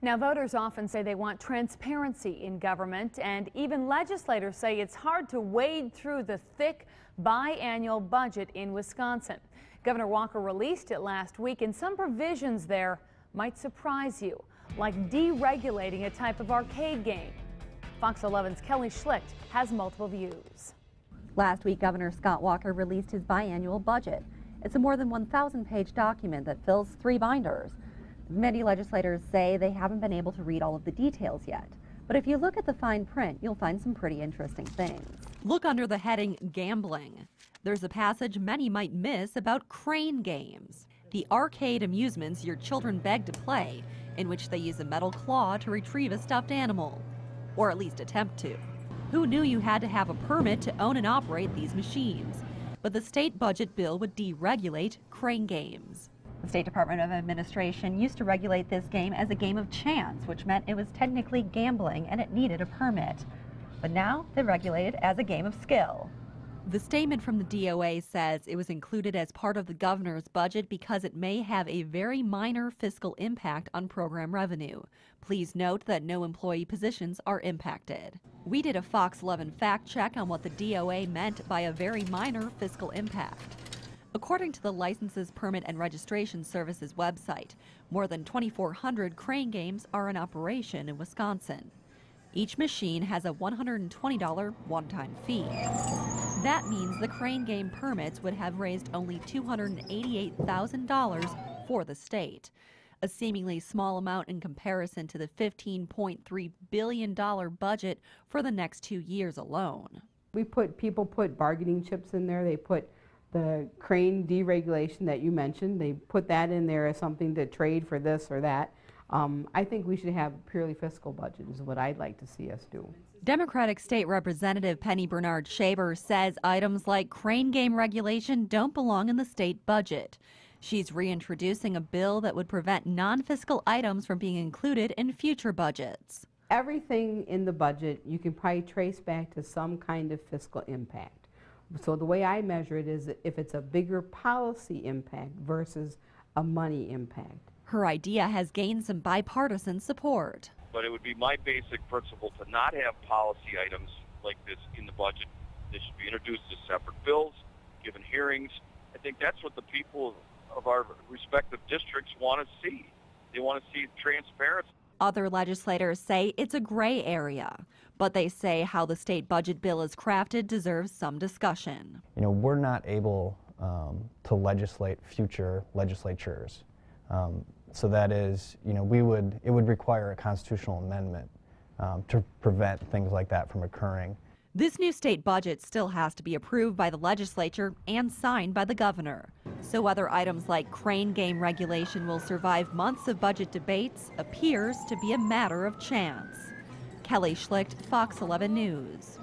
Now, voters often say they want transparency in government, and even legislators say it's hard to wade through the thick biannual budget in Wisconsin. Governor Walker released it last week, and some provisions there might surprise you, like deregulating a type of arcade game. Fox 11's Kelly Schlicht has multiple views. Last week, Governor Scott Walker released his biannual budget. It's a more than 1,000-page document that fills 3 binders. Many legislators say they haven't been able to read all of the details yet. But if you look at the fine print, you'll find some pretty interesting things. Look under the heading Gambling. There's a passage many might miss about crane games, the arcade amusements your children beg to play, in which they use a metal claw to retrieve a stuffed animal, or at least attempt to. Who knew you had to have a permit to own and operate these machines? But the state budget bill would deregulate crane games. The State Department of Administration used to regulate this game as a game of chance, which meant it was technically gambling and it needed a permit. But now they regulate it as a game of skill. The statement from the DOA says it was included as part of the governor's budget because it may have a very minor fiscal impact on program revenue. Please note that no employee positions are impacted. We did a Fox 11 fact check on what the DOA meant by a very minor fiscal impact. According to the Licenses, Permit, and Registration Services website, more than 2,400 crane games are in operation in Wisconsin. Each machine has a $120 one-time fee. That means the crane game permits would have raised only $288,000 for the state, a seemingly small amount in comparison to the $15.3 billion budget for the next 2 years alone. People put bargaining chips in there. They put the crane deregulation that you mentioned, they put that in there as something to trade for this or that. I think we should have a purely fiscal budget is what I'd like to see us do. Democratic State Representative Penny Bernard-Shaver says items like crane game regulation don't belong in the state budget. She's reintroducing a bill that would prevent non-fiscal items from being included in future budgets. Everything in the budget you can probably trace back to some kind of fiscal impact. So the way I measure it is if it's a bigger policy impact versus a money impact. Her idea has gained some bipartisan support. But it would be my basic principle to not have policy items like this in the budget. They should be introduced as separate bills, given hearings. I think that's what the people of our respective districts want to see. They want to see transparency. Other legislators say it's a gray area, but they say how the state budget bill is crafted deserves some discussion. You know, we're not able to legislate future legislatures. So that is, you know, it would require a constitutional amendment to prevent things like that from occurring. This new state budget still has to be approved by the legislature and signed by the governor. So whether items like crane game regulation will survive months of budget debates appears to be a matter of chance. Kelly Schlicht, Fox 11 News.